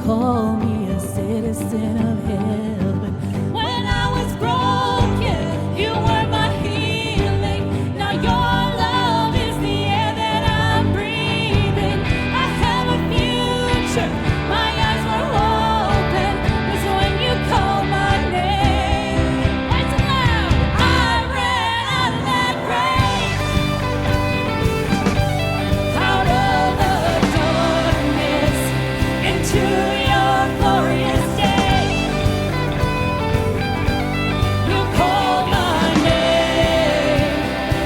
call me a citizen of heaven. When I was broken, you were my healing. Now your love is the air that I'm breathing. I have a future, my eyes were open. Was when you called my name. Lights and loud, I ran out of that grave, out of the darkness, into your glorious day. You called my name,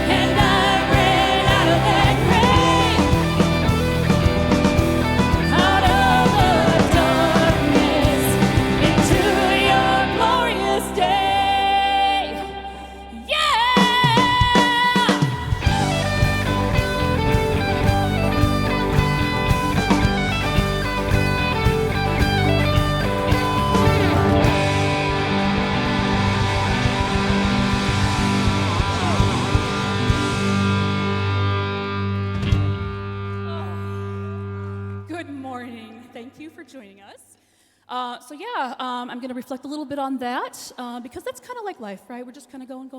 and I ran out of that grave, out of the darkness, into your glorious day. Yeah! Good morning. Thank you for joining us. I'm going to reflect a little bit on that because that's kind of like life, right? We're just kind of going,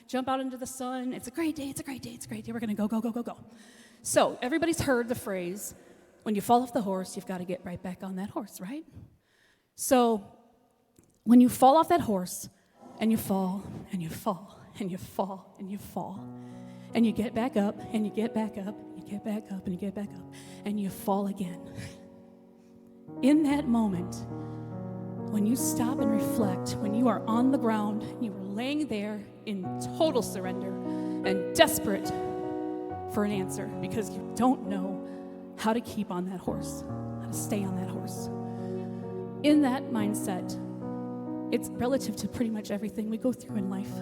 jump out into the sun. It's a great day, it's a great day, it's a great day. We're going to go. So everybody's heard the phrase, when you fall off the horse, you've got to get right back on that horse, right? So when you fall off that horse and you fall and you fall and you fall and you fall and you get back up and you get back up, you get back up and you get back up and you fall again. In that moment, when you stop and reflect, when you are on the ground, you are laying there in total surrender and desperate for an answer because you don't know how to keep on that horse, how to stay on that horse. In that mindset, it's relative to pretty much everything we go through in life,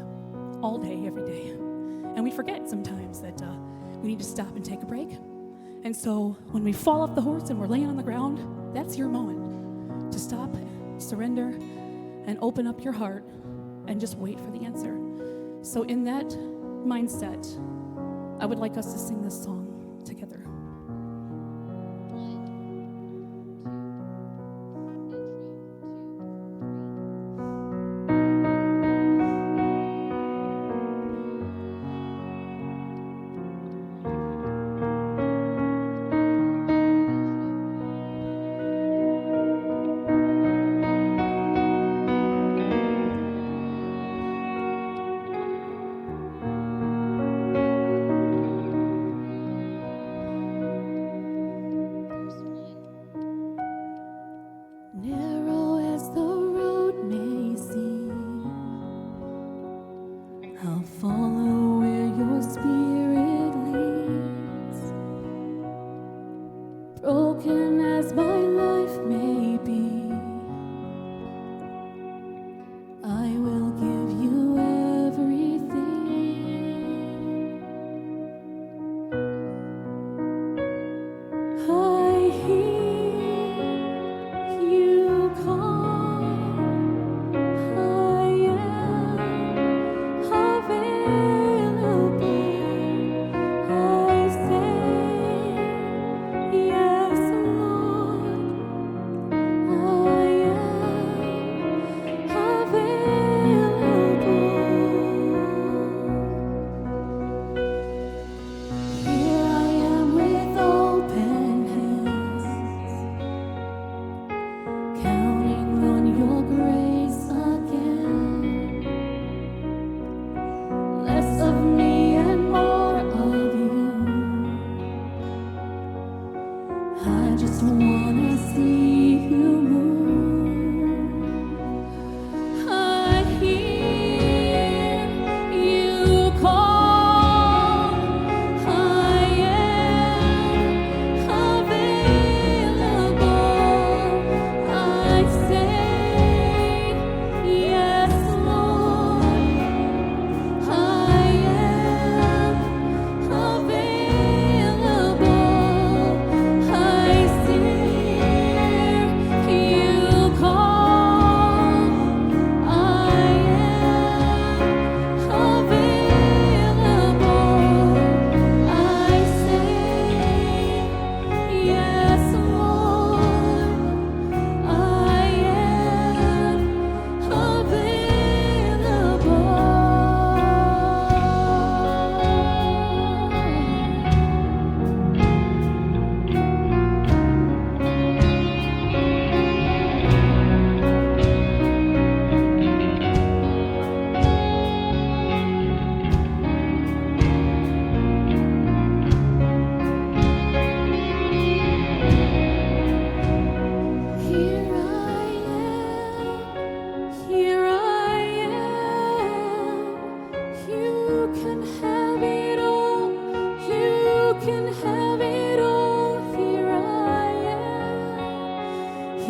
all day, every day. And we forget sometimes that we need to stop and take a break. And so when we fall off the horse and we're laying on the ground, that's your moment to stop, surrender, and open up your heart and just wait for the answer. So in that mindset, I would like us to sing this song together.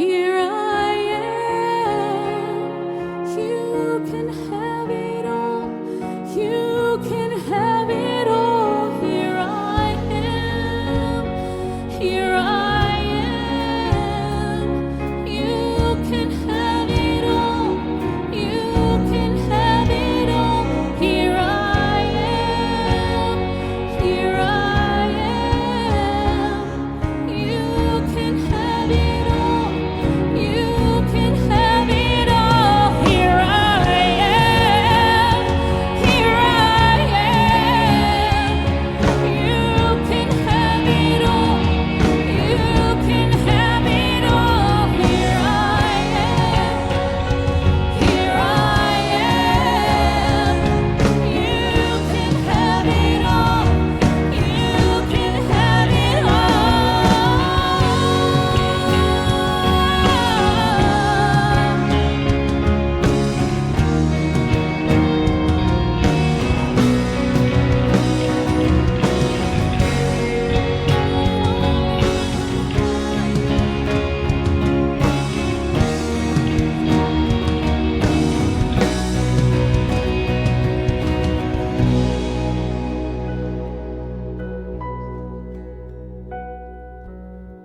Here I am. You can have it all. You can have it all. Here I am. Here I am. You can have it all. You can have it all. Here I am. Here I am. You can have it all. You can have it all. Here I am. Here I am. You can have it all. You can have it all. Here I am. Here I am. You can have it all. You can have it all.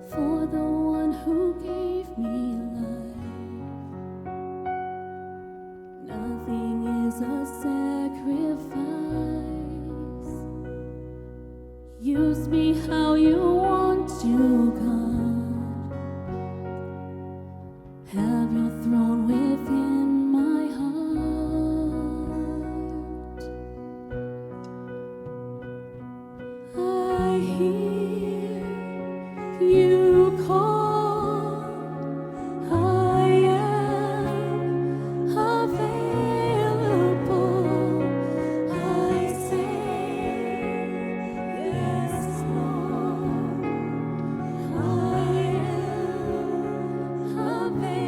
For the one who gave me life, nothing is a sacrifice. Use me how you want to, God. Have your throne within my heart. I hear you call. I am available. I say yes, Lord. I am available.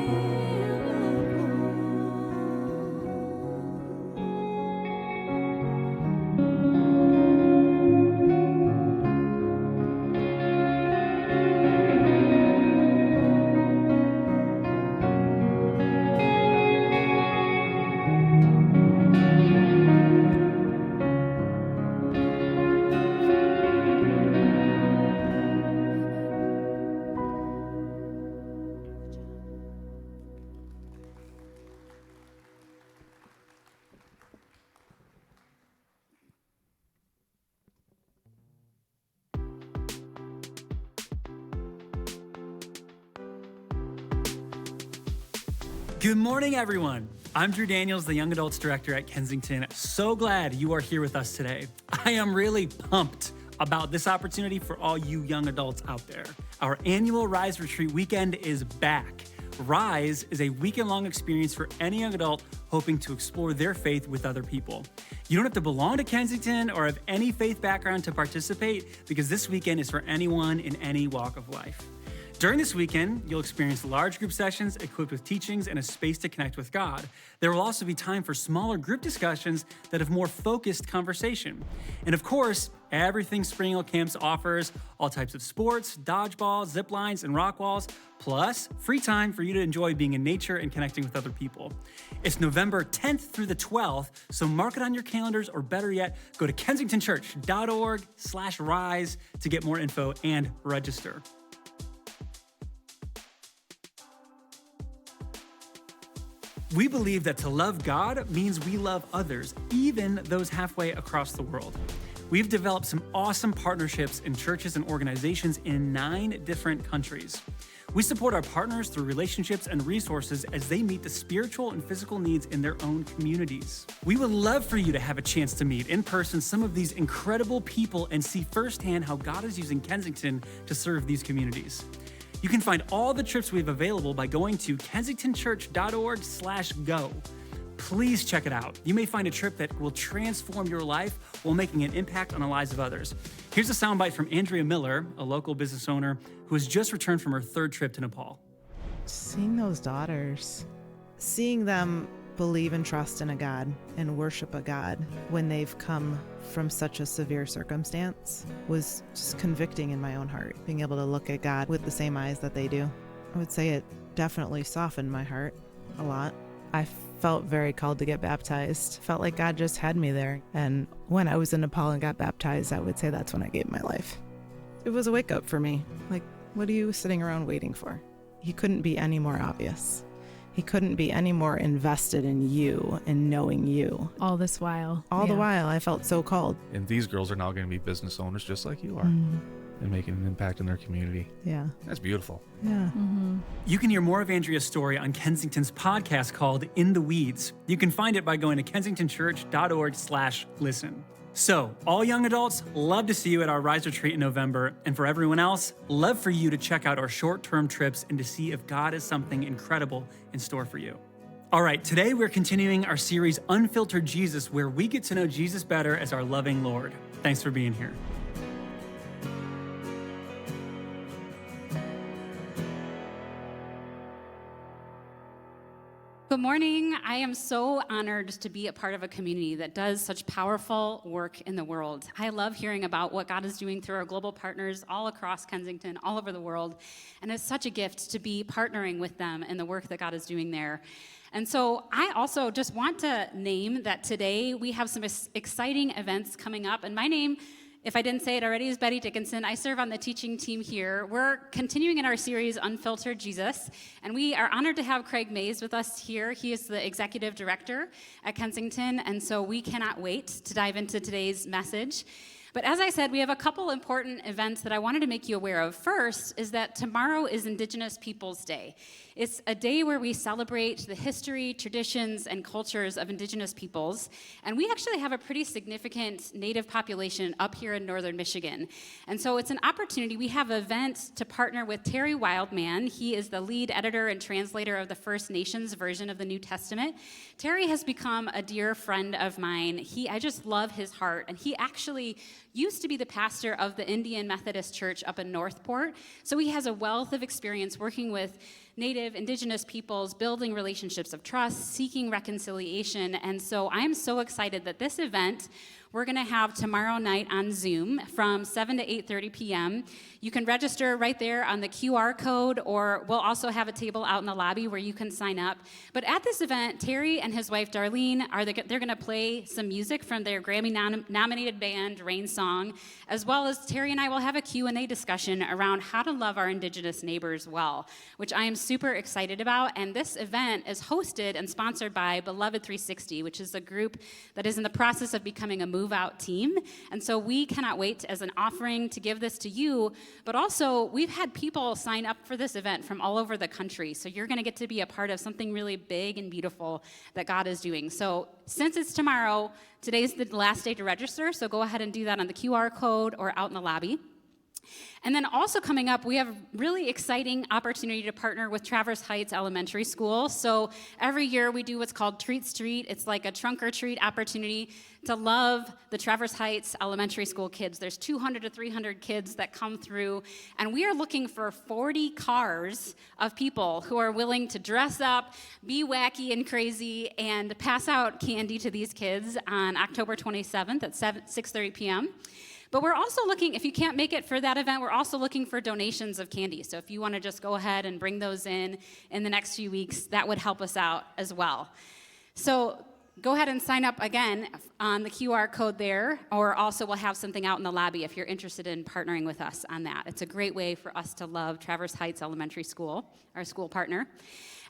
Good morning, everyone. I'm Drew Daniels, the Young Adults Director at Kensington. So glad you are here with us today. I am really pumped about this opportunity for all you young adults out there. Our annual Rise Retreat weekend is back. Rise is a weekend-long experience for any young adult hoping to explore their faith with other people. You don't have to belong to Kensington or have any faith background to participate, because this weekend is for anyone in any walk of life. During this weekend, you'll experience large group sessions equipped with teachings and a space to connect with God. There will also be time for smaller group discussions that have more focused conversation. And of course, everything Spring Hill Camps offers, all types of sports, dodgeball, zip lines, and rock walls, plus free time for you to enjoy being in nature and connecting with other people. It's November 10th through the 12th, so mark it on your calendars, or better yet, go to kensingtonchurch.org/rise to get more info and register. We believe that to love God means we love others, even those halfway across the world. We've developed some awesome partnerships in churches and organizations in 9 different countries. We support our partners through relationships and resources as they meet the spiritual and physical needs in their own communities. We would love for you to have a chance to meet in person some of these incredible people and see firsthand how God is using Kensington to serve these communities. You can find all the trips we have available by going to kensingtonchurch.org/go. Please check it out. You may find a trip that will transform your life while making an impact on the lives of others. Here's a soundbite from Andrea Miller, a local business owner who has just returned from her 3rd trip to Nepal. Seeing those daughters, seeing them believe and trust in a God and worship a God when they've come from such a severe circumstance was just convicting in my own heart. Being able to look at God with the same eyes that they do. I would say it definitely softened my heart a lot. I felt very called to get baptized. Felt like God just had me there. And when I was in Nepal and got baptized, I would say that's when I gave my life. It was a wake up for me. Like, what are you sitting around waiting for? He couldn't be any more obvious. He couldn't be any more invested in you and knowing you. All this while. All the while, I felt so called. And these girls are now going to be business owners just like you are and making an impact in their community. Yeah. That's beautiful. Yeah. You can hear more of Andrea's story on Kensington's podcast called In the Weeds. You can find it by going to kensingtonchurch.org/listen. So, all young adults, love to see you at our Rise Retreat in November. And for everyone else, love for you to check out our short-term trips and to see if God has something incredible in store for you. All right, today we're continuing our series Unfiltered Jesus, where we get to know Jesus better as our loving Lord. Thanks for being here. Good morning. I am so honored to be a part of a community that does such powerful work in the world. I love hearing about what God is doing through our global partners all across Kensington, all over the world, and it's such a gift to be partnering with them in the work that God is doing there. And so I also just want to name that today we have some exciting events coming up, and my name, if I didn't say it already, is Betty Dickinson. I serve on the teaching team here. We're continuing in our series, Unfiltered Jesus, and we are honored to have Craig Mays with us here. He is the executive director at Kensington, and so we cannot wait to dive into today's message. But as I said, we have a couple important events that I wanted to make you aware of. First is that tomorrow is Indigenous Peoples Day. It's a day where we celebrate the history, traditions, and cultures of Indigenous peoples. And we actually have a pretty significant Native population up here in northern Michigan. And so it's an opportunity. We have an event to partner with Terry Wildman. He is the lead editor and translator of the First Nations version of the New Testament. Terry has become a dear friend of mine. I just love his heart. And he actually used to be the pastor of the Indian Methodist Church up in Northport. So he has a wealth of experience working with Native, Indigenous peoples, building relationships of trust, seeking reconciliation. And so I'm so excited that this event we're going to have tomorrow night on Zoom from 7 to 8:30 p.m. You can register right there on the QR code, or we'll also have a table out in the lobby where you can sign up. But at this event, Terry and his wife Darlene, they're going to play some music from their Grammy-nominated band, Rain Song, as well as Terry and I will have a Q&A discussion around how to love our Indigenous neighbors well, which I am super excited about. And this event is hosted and sponsored by Beloved 360, which is a group that is in the process of becoming a move-out team. And so we cannot wait as an offering to give this to you, but also we've had people sign up for this event from all over the country. So you're going to get to be a part of something really big and beautiful that God is doing. So since it's tomorrow, today's the last day to register, so go ahead and do that on the QR code or out in the lobby. And then also coming up, we have a really exciting opportunity to partner with Traverse Heights Elementary School. So every year we do what's called Treat Street. It's like a trunk or treat opportunity to love the Traverse Heights Elementary School kids. There's 200 to 300 kids that come through, and we are looking for 40 cars of people who are willing to dress up, be wacky and crazy, and pass out candy to these kids on October 27th at 6:30 p.m. But we're also looking, if you can't make it for that event, we're also looking for donations of candy. So if you want to just go ahead and bring those in the next few weeks, that would help us out as well. So go ahead and sign up again on the QR code there, or also we'll have something out in the lobby if you're interested in partnering with us on that. It's a great way for us to love Traverse Heights Elementary School, our school partner.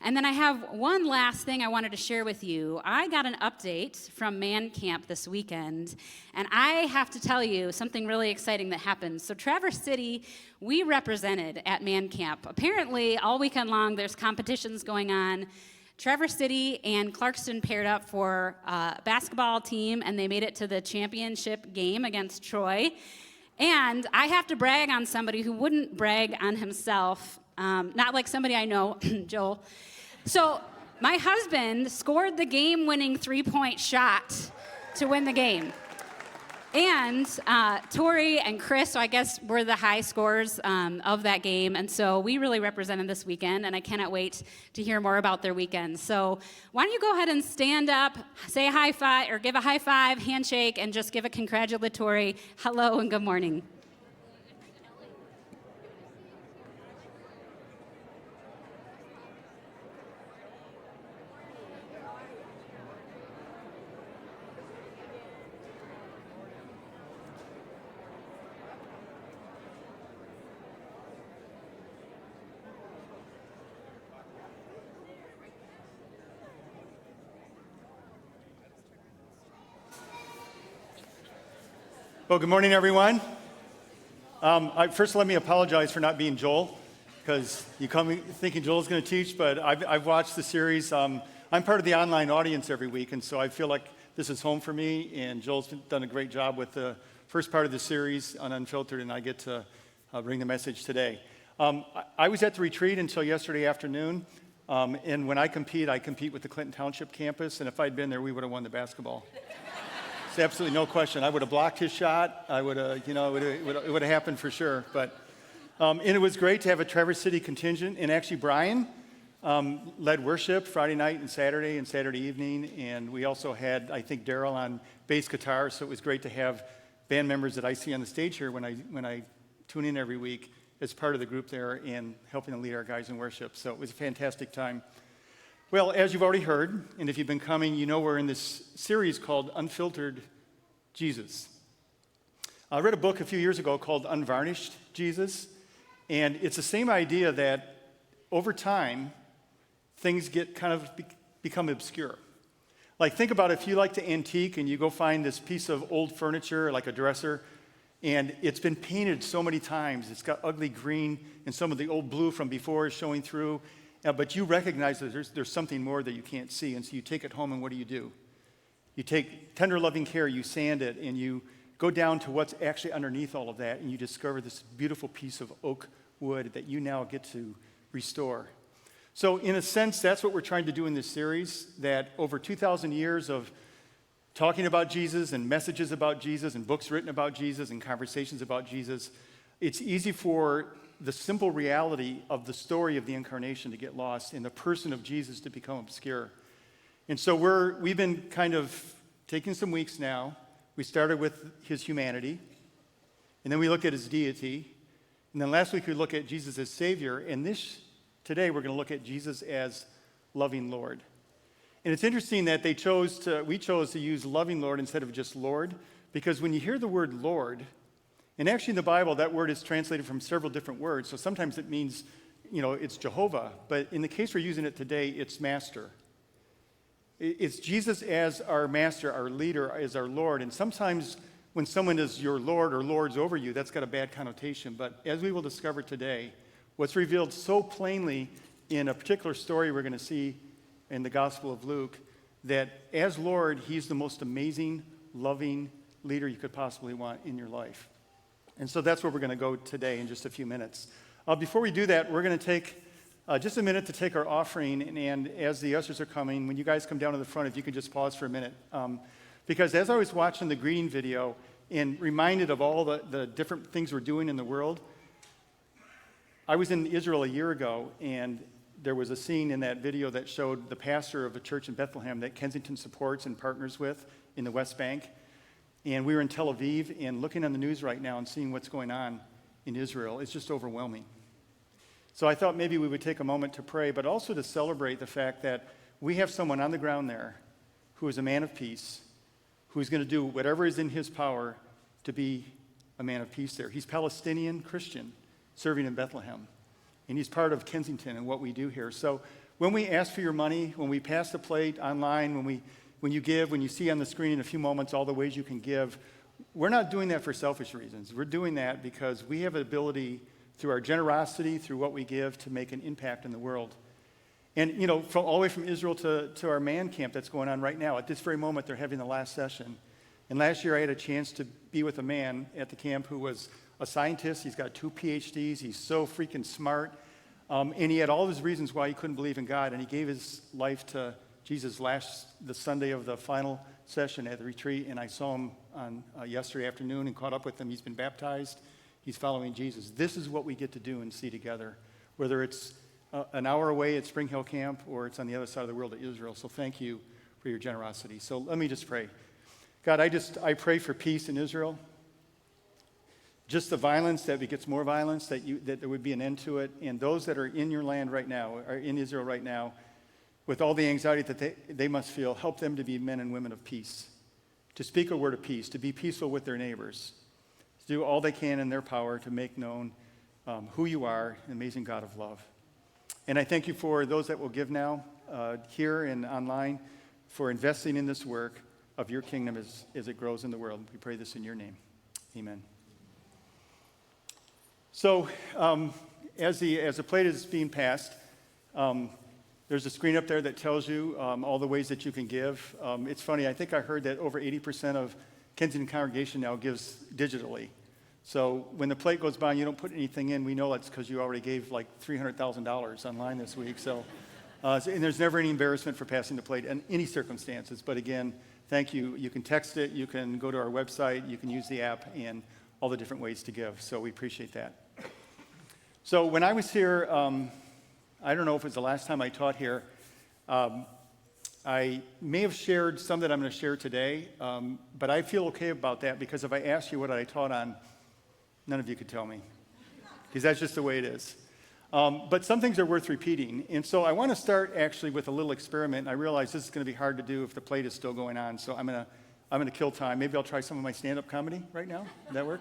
And then I have one last thing I wanted to share with you. I got an update from Man Camp this weekend, and I have to tell you something really exciting that happened. So Traverse City, we represented at Man Camp. Apparently, all weekend long, there's competitions going on. Traverse City and Clarkston paired up for a basketball team, and they made it to the championship game against Troy. And I have to brag on somebody who wouldn't brag on himself, not like somebody I know, Joel. So my husband scored the game-winning three-point shot to win the game. And Tori and Chris, so I guess were the high scorers of that game. And so we really represented this weekend, and I cannot wait to hear more about their weekend. So why don't you go ahead and stand up, say a high five, or give a high five, handshake, and just give a congratulatory hello and good morning. Well, good morning, everyone. First, let me apologize for not being Joel, because you come thinking Joel's going to teach, but I've watched the series. I'm part of the online audience every week, and so I feel like this is home for me, and Joel's done a great job with the first part of the series on Unfiltered, and I get to bring the message today. I was at the retreat until yesterday afternoon, and when I compete with the Clinton Township campus, and if I'd been there, we would have won the basketball. It's absolutely no question. I would have blocked his shot. I would have, it would have happened for sure. But and it was great to have a Traverse City contingent. And actually, Brian led worship Friday night and Saturday evening. And we also had, I think, Daryl on bass guitar. So it was great to have band members that I see on the stage here when I tune in every week as part of the group there and helping to lead our guys in worship. So it was a fantastic time. Well, as you've already heard, and if you've been coming, you know we're in this series called Unfiltered Jesus. I read a book a few years ago called Unvarnished Jesus, and it's the same idea that over time, things get become obscure. Like, think about if you like to antique and you go find this piece of old furniture, like a dresser, and it's been painted so many times. It's got ugly green, and some of the old blue from before is showing through. But you recognize that there's something more that you can't see, and so you take it home, and what do? You take tender, loving care, you sand it, and you go down to what's actually underneath all of that, and you discover this beautiful piece of oak wood that you now get to restore. So in a sense, that's what we're trying to do in this series, that over 2,000 years of talking about Jesus and messages about Jesus and books written about Jesus and conversations about Jesus, it's easy for the simple reality of the story of the incarnation to get lost and the person of Jesus to become obscure. And so we've been kind of taking some weeks now. We started with his humanity, and then we look at his deity, and then last week we looked at Jesus as Savior, and today we're going to look at Jesus as loving Lord. And it's interesting that we chose to use loving Lord instead of just Lord, because when you hear the word Lord, and actually in the Bible, that word is translated from several different words. So sometimes it means, it's Jehovah. But in the case we're using it today, it's Master. It's Jesus as our Master, our leader, as our Lord. And sometimes when someone is your Lord or lords over you, that's got a bad connotation. But as we will discover today, what's revealed so plainly in a particular story we're going to see in the Gospel of Luke, that as Lord, he's the most amazing, loving leader you could possibly want in your life. And so that's where we're going to go today in just a few minutes. Before we do that, we're going to take just a minute to take our offering. And as the ushers are coming, when you guys come down to the front, if you could just pause for a minute. Because as I was watching the greeting video and reminded of all the different things we're doing in the world, I was in Israel a year ago, and there was a scene in that video that showed the pastor of a church in Bethlehem that Kensington supports and partners with in the West Bank. And we were in Tel Aviv, and looking on the news right now and seeing what's going on in Israel, it's just overwhelming. So I thought maybe we would take a moment to pray, but also to celebrate the fact that we have someone on the ground there who is a man of peace, who's going to do whatever is in his power to be a man of peace there. He's Palestinian Christian, serving in Bethlehem, and he's part of Kensington and what we do here. So when we ask for your money, when we pass the plate online, when you give, when you see on the screen in a few moments all the ways you can give, we're not doing that for selfish reasons. We're doing that because we have an ability through our generosity, through what we give, to make an impact in the world. And, from all the way from Israel to our man camp that's going on right now. At this very moment, they're having the last session. And last year, I had a chance to be with a man at the camp who was a scientist. He's got 2 PhDs. He's so freaking smart. And he had all of his reasons why he couldn't believe in God. And he gave his life to Jesus the Sunday of the final session at the retreat. And I saw him on yesterday afternoon and caught up with him. He's been baptized. He's following Jesus. This is what we get to do and see together, whether it's an hour away at Spring Hill Camp or it's on the other side of the world at Israel. So thank you for your generosity. So let me just pray. God, I pray for peace in Israel. Just the violence, that begets more violence, that there would be an end to it. And those that are in your land right now, are in Israel right now, with all the anxiety that they must feel, help them to be men and women of peace, to speak a word of peace, to be peaceful with their neighbors, to do all they can in their power to make known who you are, an amazing God of love. And I thank you for those that will give now, here and online, for investing in this work of your kingdom as it grows in the world. We pray this in your name. Amen. So, as the plate is being passed, there's a screen up there that tells you all the ways that you can give. It's funny, I think I heard that over 80% of Kensington congregation now gives digitally. So when the plate goes by and you don't put anything in, we know that's because you already gave like $300,000 online this week. So, and there's never any embarrassment for passing the plate in any circumstances. But again, thank you. You can text it, you can go to our website, you can use the app, and all the different ways to give. So we appreciate that. So when I was here, I don't know if it was the last time I taught here, I may have shared some that I'm going to share today, but I feel okay about that because if I asked you what I taught on, none of you could tell me, because that's just the way it is. But some things are worth repeating, and so I want to start actually with a little experiment. And I realize this is going to be hard to do if the plate is still going on, so I'm going to kill time. Maybe I'll try some of my stand-up comedy right now. Would that work?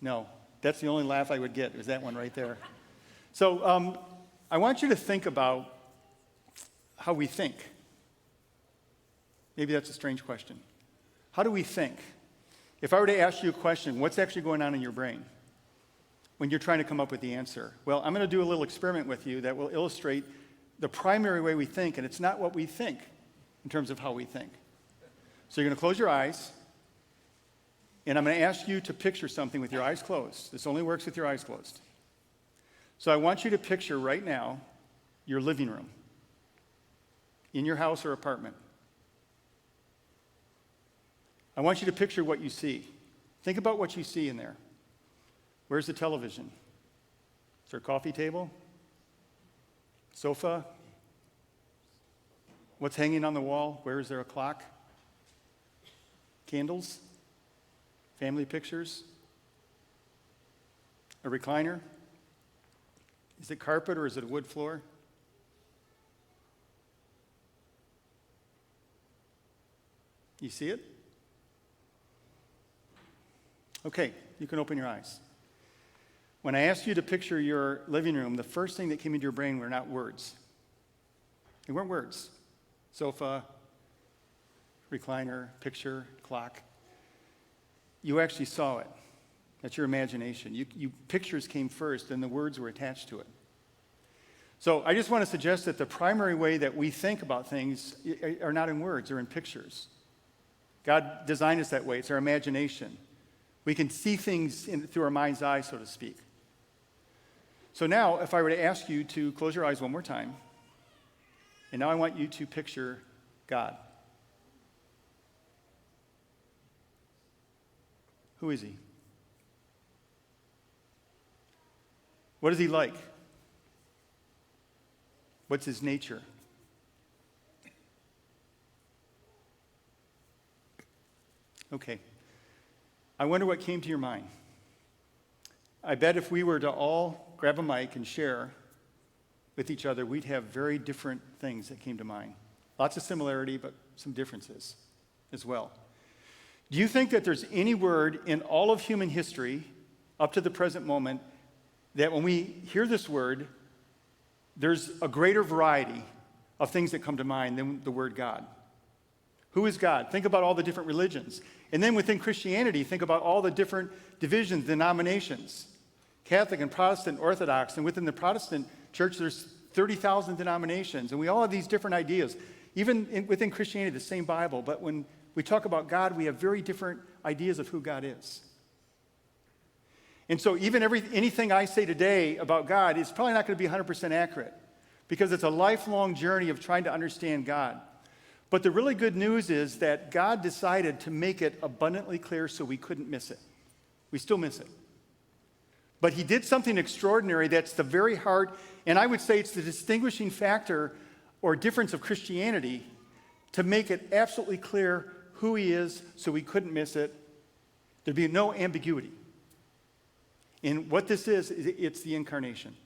No, that's the only laugh I would get. Is that one right there? So I want you to think about how we think. Maybe that's a strange question. How do we think? If I were to ask you a question, what's actually going on in your brain when you're trying to come up with the answer? Well, I'm going to do a little experiment with you that will illustrate the primary way we think, and it's not what we think in terms of how we think. So you're going to close your eyes, and I'm going to ask you to picture something with your eyes closed. This only works with your eyes closed. So I want you to picture right now your living room in your house or apartment. I want you to picture what you see. Think about what you see in there. Where's the television? Is there a coffee table? Sofa? What's hanging on the wall? Where is there a clock? Candles? Family pictures? A recliner? Is it carpet or is it a wood floor? You see it? Okay, you can open your eyes. When I asked you to picture your living room, the first thing that came into your brain were not words. They weren't words. Sofa, recliner, picture, clock. You actually saw it. That's your imagination. Pictures came first, and the words were attached to it. So I just want to suggest that the primary way that we think about things are not in words, they're in pictures. God designed us that way. It's our imagination. We can see things through our mind's eye, so to speak. So now, if I were to ask you to close your eyes one more time, and now I want you to picture God. Who is he? What is he like? What's his nature? Okay. I wonder what came to your mind. I bet if we were to all grab a mic and share with each other, we'd have very different things that came to mind. Lots of similarity, but some differences as well. Do you think that there's any word in all of human history up to the present moment that when we hear this word, there's a greater variety of things that come to mind than the word God? Who is God? Think about all the different religions. And then within Christianity, think about all the different divisions, denominations. Catholic and Protestant, Orthodox, and within the Protestant church, there's 30,000 denominations, and we all have these different ideas. Even within Christianity, the same Bible, but when we talk about God, we have very different ideas of who God is. And so even anything I say today about God is probably not going to be 100% accurate, because it's a lifelong journey of trying to understand God. But the really good news is that God decided to make it abundantly clear so we couldn't miss it. We still miss it. But he did something extraordinary that's the very heart, and I would say it's the distinguishing factor or difference of Christianity, to make it absolutely clear who he is so we couldn't miss it. There'd be no ambiguity. And what this is, it's the incarnation.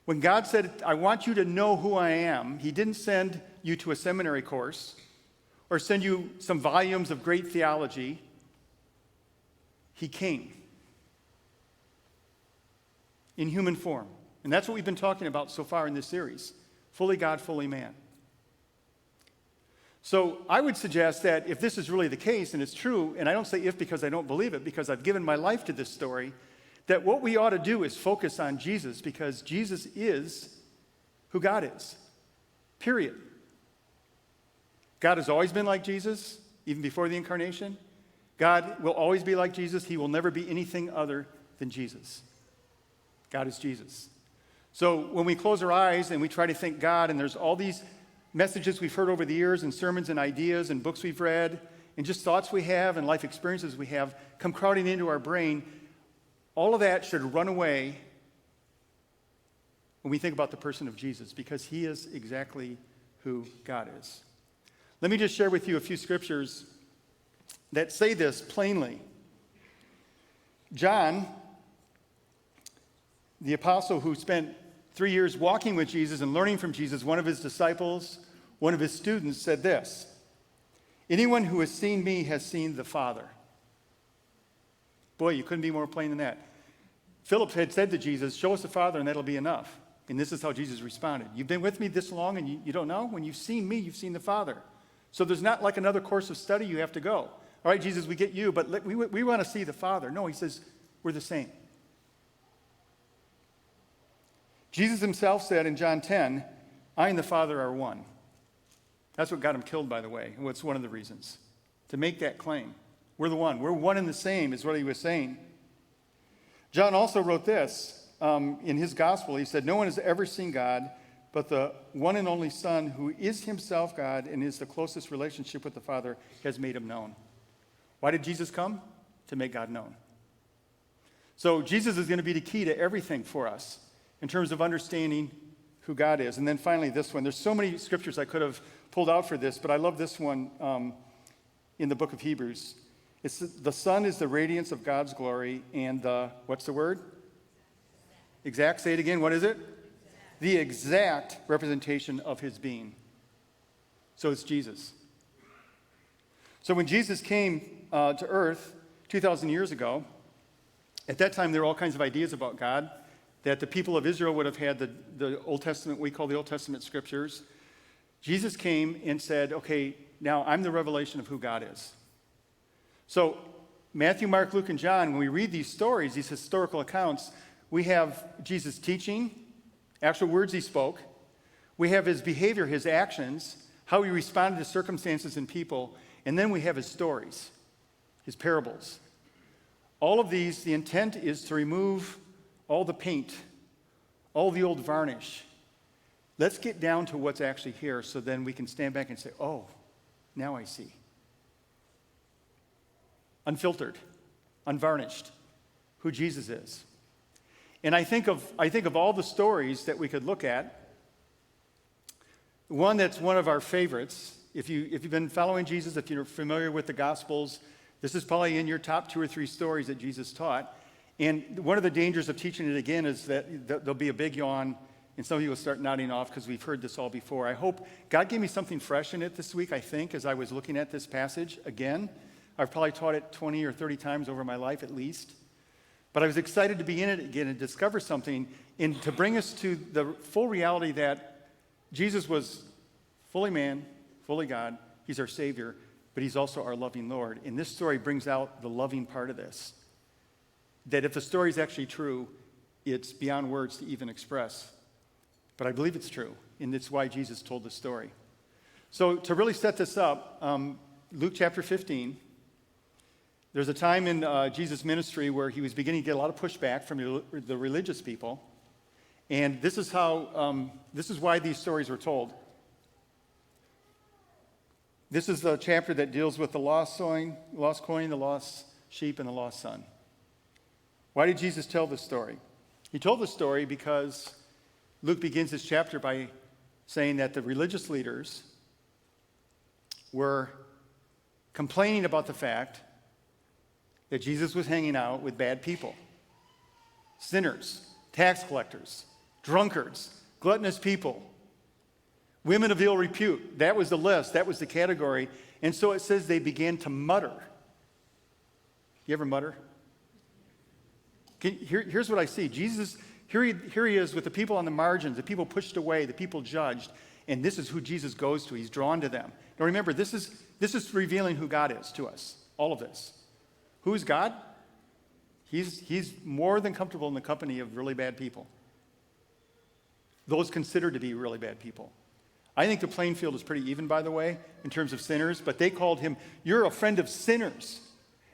When God said, I want you to know who I am, he didn't send you to a seminary course or send you some volumes of great theology. He came in human form. And that's what we've been talking about so far in this series. Fully God, fully man. So I would suggest that if this is really the case, and it's true, and I don't say if because I don't believe it, because I've given my life to this story, that what we ought to do is focus on Jesus, because Jesus is who God is. Period. God has always been like Jesus, even before the incarnation. God will always be like Jesus. He will never be anything other than Jesus. God is Jesus. So when we close our eyes and we try to think God, and there's all these messages we've heard over the years, and sermons and ideas and books we've read, and just thoughts we have and life experiences we have come crowding into our brain, all of that should run away when we think about the person of Jesus, because he is exactly who God is. Let me just share with you a few scriptures that say this plainly. John, the apostle who spent 3 years walking with Jesus and learning from Jesus, one of his disciples, one of his students, said this: "Anyone who has seen me has seen the Father." Boy, you couldn't be more plain than that. Philip had said to Jesus, "Show us the Father and that'll be enough." And this is how Jesus responded: "You've been with me this long and you don't know? When you've seen me, you've seen the Father." So there's not like another course of study you have to go. All right, Jesus, we get you, but we want to see the Father. No, he says, we're the same. Jesus himself said in John 10, "I and the Father are one." That's what got him killed, by the way. And what's one of the reasons? To make that claim. We're the one. We're one and the same is what he was saying. John also wrote this in his gospel. He said, "No one has ever seen God, but the one and only Son, who is himself God and is the closest relationship with the Father, has made him known." Why did Jesus come? To make God known. So Jesus is going to be the key to everything for us in terms of understanding who God is. And then finally, this one. There's so many scriptures I could have pulled out for this, but I love this one in the book of Hebrews. It's the Son is the radiance of God's glory and the, what's the word? Exact. Say it again. What is it? The exact representation of his being. So it's Jesus. So when Jesus came to earth 2,000 years ago, at that time there were all kinds of ideas about God that the people of Israel would have had the Old Testament, we call the Old Testament scriptures. Jesus came and said, okay, now I'm the revelation of who God is. So Matthew, Mark, Luke, and John, when we read these stories, these historical accounts, we have Jesus teaching, actual words he spoke. We have his behavior, his actions, how he responded to circumstances and people. And then we have his stories, his parables. All of these, the intent is to remove all the paint, all the old varnish. Let's get down to what's actually here so then we can stand back and say, oh, now I see. Unfiltered, unvarnished, who Jesus is. And I think of all the stories that we could look at, one that's one of our favorites. If you've been following Jesus, if you're familiar with the Gospels, this is probably in your top 2 or 3 stories that Jesus taught. And one of the dangers of teaching it again is that there'll be a big yawn, and some of you will start nodding off because we've heard this all before. I hope God gave me something fresh in it this week, I think, as I was looking at this passage again. I've probably taught it 20 or 30 times over my life at least. But I was excited to be in it again and discover something and to bring us to the full reality that Jesus was fully man, fully God. He's our Savior, but he's also our loving Lord. And this story brings out the loving part of this. That if the story is actually true, it's beyond words to even express. But I believe it's true, and it's why Jesus told the story. So to really set this up, Luke chapter 15, there's a time in Jesus' ministry where he was beginning to get a lot of pushback from the religious people. And this is why these stories were told. This is the chapter that deals with the lost coin, the lost sheep, and the lost son. Why did Jesus tell this story? He told the story because Luke begins this chapter by saying that the religious leaders were complaining about the fact that Jesus was hanging out with bad people, sinners, tax collectors, drunkards, gluttonous people, women of ill repute. That was the list. That was the category. And so it says they began to mutter. You ever mutter? Here's what I see. Jesus, here he is with the people on the margins, the people pushed away, the people judged. And this is who Jesus goes to. He's drawn to them. Now remember, this is revealing who God is to us, all of this. Who's God? He's more than comfortable in the company of really bad people. Those considered to be really bad people. I think the playing field is pretty even, by the way, in terms of sinners, but they called him, "You're a friend of sinners."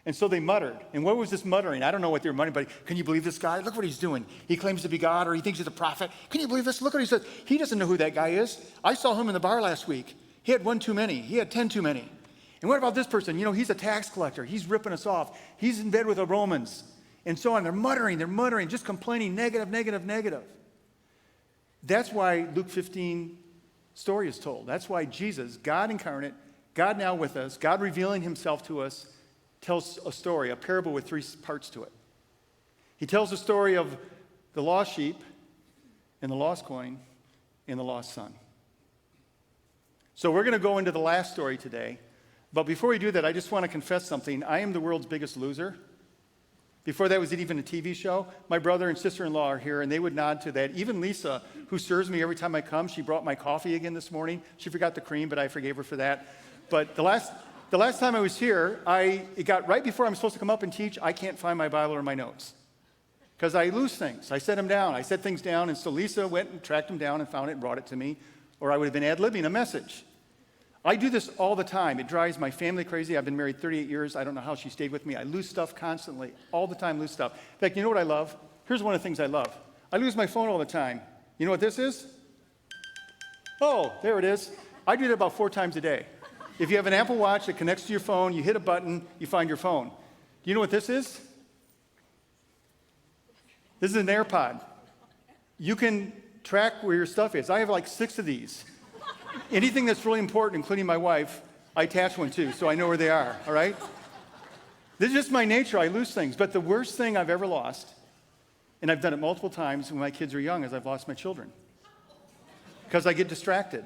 And so they muttered. And what was this muttering? I don't know what they were muttering, but can you believe this guy? Look what he's doing. He claims to be God, or he thinks he's a prophet. Can you believe this? Look what he says. He doesn't know who that guy is. I saw him in the bar last week. He had one too many. He had 10 too many. And what about this person? You know, he's a tax collector. He's ripping us off. He's in bed with the Romans. And so on. They're muttering, just complaining, negative, negative, negative. That's why Luke 15 story is told. That's why Jesus, God incarnate, God now with us, God revealing himself to us, tells a story, a parable with 3 parts to it. He tells the story of the lost sheep and the lost coin and the lost son. So we're going to go into the last story today. But before we do that, I just want to confess something. I am the world's biggest loser. Before that was even a TV show, my brother and sister-in-law are here, and they would nod to that. Even Lisa, who serves me every time I come, she brought my coffee again this morning. She forgot the cream, but I forgave her for that. But the last time I was here, it got right before I'm supposed to come up and teach. I can't find my Bible or my notes because I lose things. I set them down. I set things down, and so Lisa went and tracked them down and found it and brought it to me, or I would have been ad-libbing a message. I do this all the time. It drives my family crazy. I've been married 38 years. I don't know how she stayed with me. I lose stuff constantly. All the time, lose stuff. In fact, you know what I love? Here's one of the things I love. I lose my phone all the time. You know what this is? Oh, there it is. I do that about 4 times a day. If you have an Apple Watch that connects to your phone, you hit a button, you find your phone. Do you know what this is? This is an AirPod. You can track where your stuff is. I have like 6 of these. Anything that's really important, including my wife, I attach one to, so I know where they are, all right? This is just my nature. I lose things. But the worst thing I've ever lost, and I've done it multiple times when my kids are young, is I've lost my children because I get distracted.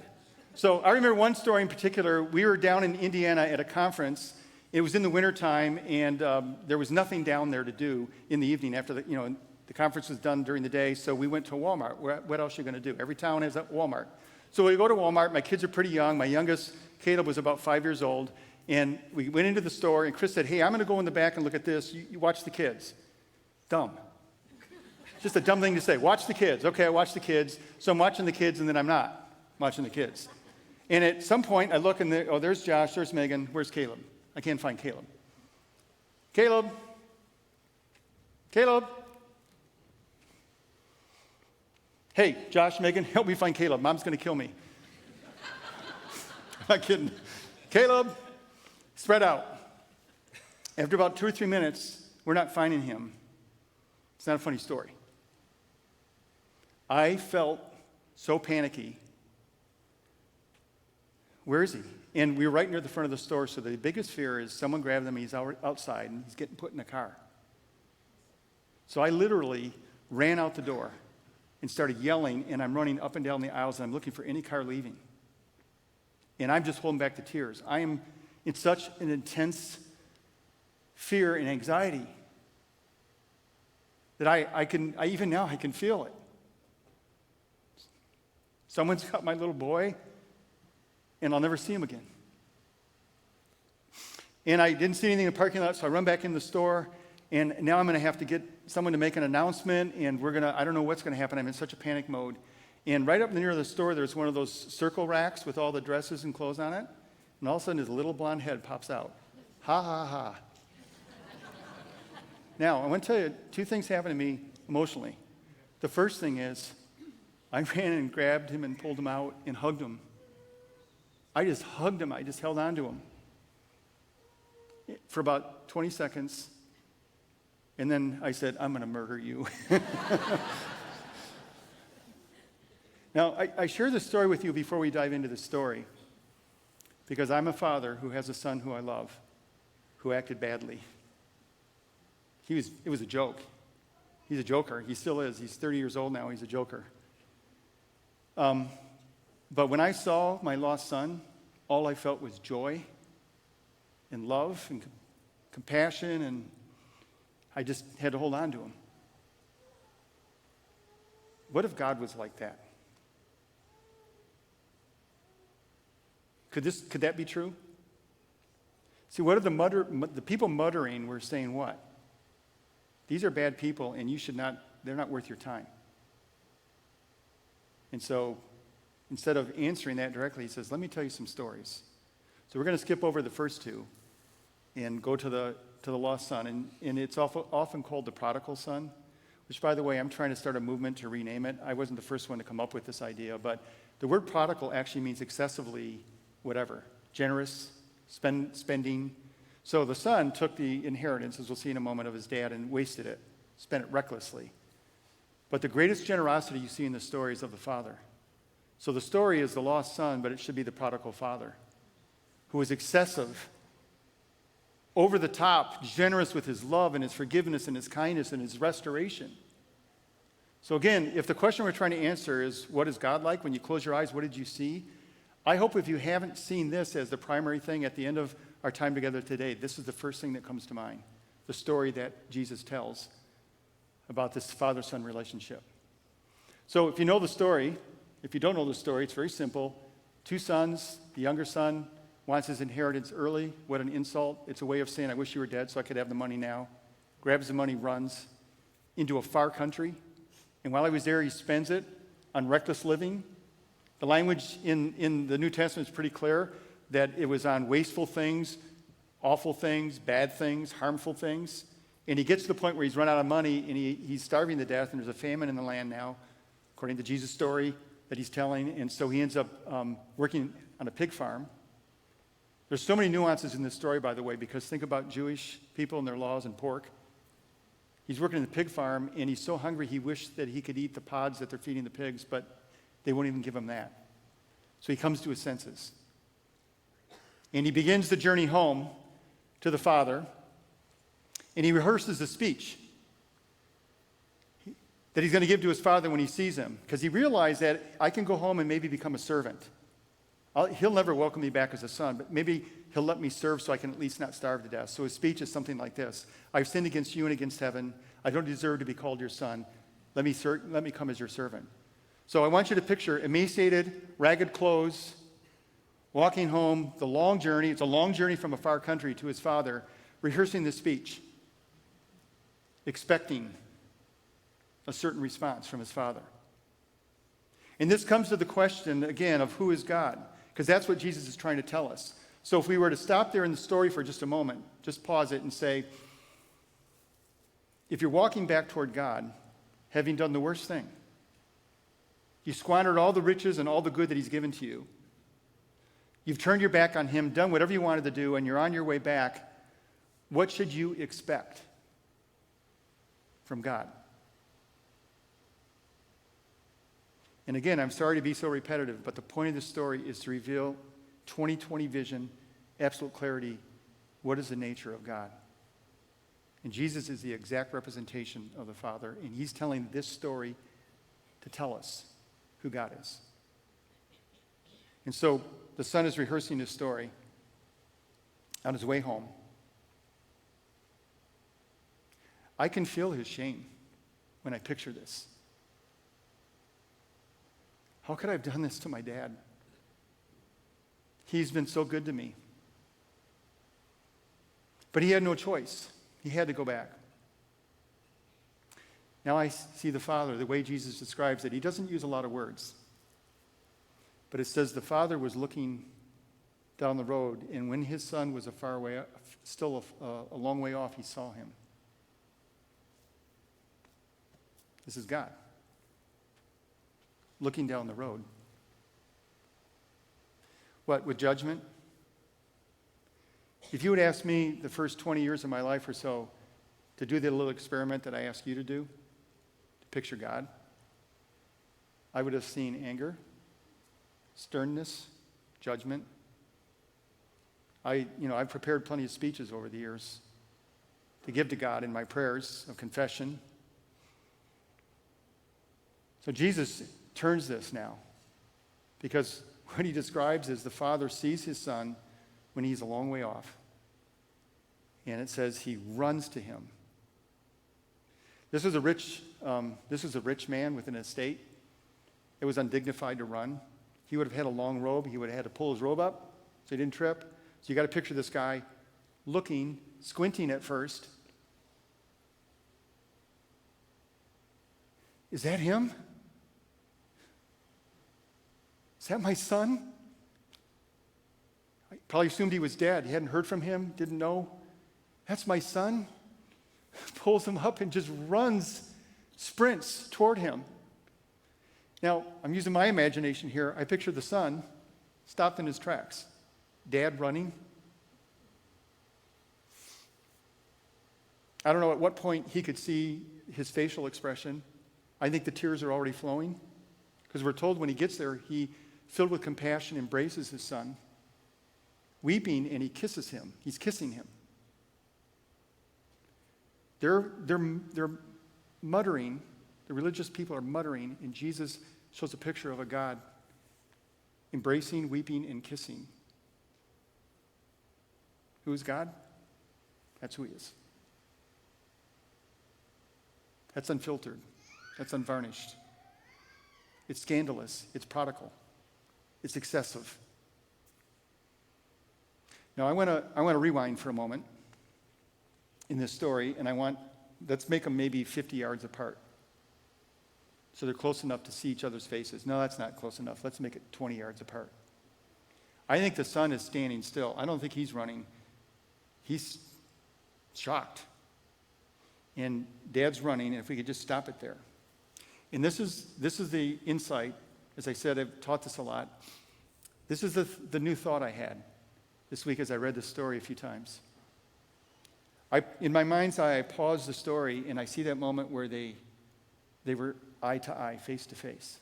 So I remember one story in particular. We were down in Indiana at a conference. It was in the wintertime, and there was nothing down there to do in the evening after the conference was done during the day, so we went to Walmart. What else are you going to do? Every town has a Walmart. So we go to Walmart. My kids are pretty young. My youngest, Caleb, was about 5 years old. And we went into the store, and Chris said, "Hey, I'm going to go in the back and look at this. You watch the kids." Dumb. Just a dumb thing to say. Watch the kids. Okay, I watch the kids. So I'm watching the kids, and then I'm not watching the kids. And at some point, I look, and there's Josh. There's Megan. Where's Caleb? I can't find Caleb. Caleb. Caleb. Hey, Josh, Megan, help me find Caleb. Mom's going to kill me. I'm not kidding. Caleb, spread out. After about 2 or 3 minutes, we're not finding him. It's not a funny story. I felt so panicky. Where is he? And we were right near the front of the store, so the biggest fear is someone grabbed him, he's outside, and he's getting put in a car. So I literally ran out the door and started yelling, and I'm running up and down the aisles, and I'm looking for any car leaving. And I'm just holding back the tears. I am in such an intense fear and anxiety that I even now I can feel it. Someone's got my little boy, and I'll never see him again. And I didn't see anything in the parking lot, so I run back in the store, and now I'm going to have to get someone to make an announcement, and I don't know what's going to happen. I'm in such a panic mode. And right up near the store, there's one of those circle racks with all the dresses and clothes on it. And all of a sudden, his little blonde head pops out. Ha, ha, ha. Now, I want to tell you, 2 things happened to me emotionally. The first thing is, I ran and grabbed him and pulled him out and hugged him. I just hugged him. I just held on to him for about 20 seconds. And then I said, "I'm going to murder you." Now, I share this story with you before we dive into the story because I'm a father who has a son who I love, who acted badly. It was a joke. He's a joker. He still is. He's 30 years old now. He's a joker. But when I saw my lost son, all I felt was joy and love and compassion, and I just had to hold on to him. What if God was like that? Could that be true? See, what are the people muttering were saying what? These are bad people, and they're not worth your time. And so instead of answering that directly, he says, let me tell you some stories. So we're going to skip over the first two and go to the lost son. And it's often called the prodigal son, which, by the way, I'm trying to start a movement to rename it. I wasn't the first one to come up with this idea, but the word prodigal actually means excessively whatever, generous, spending. So the son took the inheritance, as we'll see in a moment, of his dad and wasted it, spent it recklessly. But the greatest generosity you see in the story is of the father. So the story is the lost son, but it should be the prodigal father, who was excessive, over the top, generous with his love and his forgiveness and his kindness and his restoration. So again, if the question we're trying to answer is, what is God like? When you close your eyes, what did you see? I hope if you haven't seen this as the primary thing at the end of our time together today, this is the first thing that comes to mind, the story that Jesus tells about this father-son relationship. So if you know the story, if you don't know the story, it's very simple. Two sons, the younger son wants his inheritance early. What an insult. It's a way of saying, I wish you were dead so I could have the money now. Grabs the money, runs into a far country. And while he was there, he spends it on reckless living. The language in the New Testament is pretty clear that it was on wasteful things, awful things, bad things, harmful things. And he gets to the point where he's run out of money and he's starving to death, and there's a famine in the land now, according to Jesus' story that he's telling. And so he ends up working on a pig farm. There's so many nuances in this story, by the way, because think about Jewish people and their laws and pork. He's working in the pig farm, and he's so hungry he wished that he could eat the pods that they're feeding the pigs, but they won't even give him that. So he comes to his senses. And he begins the journey home to the father, and he rehearses a speech that he's going to give to his father when he sees him, because he realized that I can go home and maybe become a servant. He'll never welcome me back as a son, but maybe he'll let me serve so I can at least not starve to death. So his speech is something like this: I've sinned against you and against heaven. I don't deserve to be called your son. Let me come as your servant. So I want you to picture emaciated, ragged clothes, walking home, the long journey. It's a long journey from a far country to his father, rehearsing this speech, expecting a certain response from his father. And this comes to the question, again, of who is God? Because that's what Jesus is trying to tell us. So if we were to stop there in the story for just a moment, just pause it and say, if you're walking back toward God, having done the worst thing, you squandered all the riches and all the good that he's given to you, you've turned your back on him, done whatever you wanted to do, and you're on your way back, what should you expect from God? And again, I'm sorry to be so repetitive, but the point of this story is to reveal 20/20 vision, absolute clarity. What is the nature of God? And Jesus is the exact representation of the Father, and he's telling this story to tell us who God is. And so the son is rehearsing his story on his way home. I can feel his shame when I picture this. How could I have done this to my dad? He's been so good to me. But he had no choice. He had to go back. Now I see the father, the way Jesus describes it. He doesn't use a lot of words. But it says the father was looking down the road, and when his son was still a long way off, he saw him. This is God looking down the road. What, with judgment? If you would ask me the first 20 years of my life or so to do the little experiment that I asked you to do, to picture God, I would have seen anger, sternness, judgment. I've prepared plenty of speeches over the years to give to God in my prayers of confession. So Jesus turns this now, because what he describes is the father sees his son when he's a long way off, and it says he runs to him. This was a rich man with an estate. It was undignified to run. He would have had a long robe. He would have had to pull his robe up so he didn't trip. So you got to picture this guy looking, squinting at first. Is that him? Is that my son? I probably assumed he was dead. He hadn't heard from him, didn't know. That's my son? Pulls him up and just runs, sprints toward him. Now, I'm using my imagination here. I picture the son stopped in his tracks. Dad running. I don't know at what point he could see his facial expression. I think the tears are already flowing because we're told when he gets there, he, filled with compassion, embraces his son, weeping, and he kisses him. He's kissing him. They're muttering, the religious people are muttering, and Jesus shows a picture of a God embracing, weeping, and kissing. Who is God? That's who he is. That's unfiltered. That's unvarnished. It's scandalous. It's prodigal. It's excessive. Now, I want to rewind for a moment in this story, and let's make them maybe 50 yards apart. So they're close enough to see each other's faces. No, that's not close enough. Let's make it 20 yards apart. I think the son is standing still. I don't think he's running. He's shocked. And dad's running, and if we could just stop it there. And this is the insight. As I said, I've taught this a lot. This is the new thought I had this week as I read this story a few times. In my mind's eye, I paused the story, and I see that moment where they were eye to eye, face to face.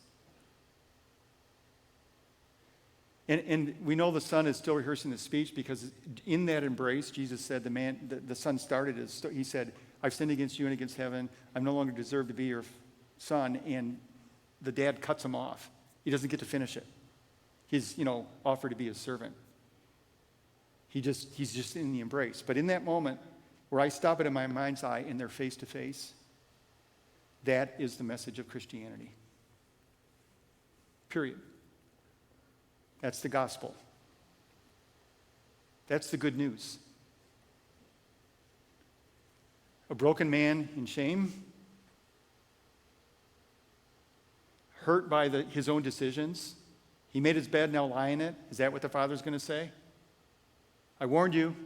And we know the son is still rehearsing the speech because in that embrace, Jesus said, the son started he said, I've sinned against you and against heaven. I'm no longer deserved to be your son. And the dad cuts him off. He doesn't get to finish it. He's, offered to be his servant. He's just in the embrace. But in that moment where I stop it in my mind's eye and they're face to face, that is the message of Christianity. Period. That's the gospel. That's the good news. A broken man in shame, hurt by his own decisions. He made his bed, now lie in it. Is that what the father's going to say? I warned you.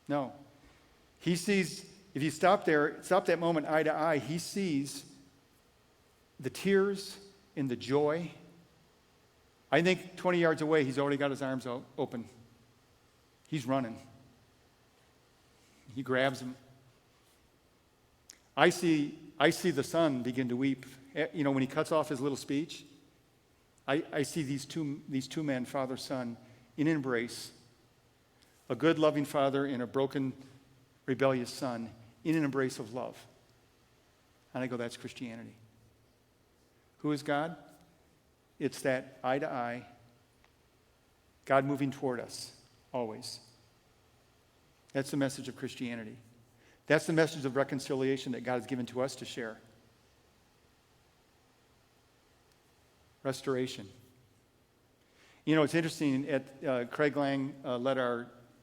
No. He sees, if you stop that moment eye to eye, he sees the tears and the joy. I think 20 yards away, he's already got his arms open. He's running. He grabs him. I see the son begin to weep. When he cuts off his little speech, I see these two men, father, son, in embrace. A good, loving father and a broken, rebellious son in an embrace of love. And I go, that's Christianity. Who is God? It's that eye to eye, God moving toward us, always. That's the message of Christianity. That's the message of reconciliation that God has given to us to share. Restoration. It's interesting, Craig Lang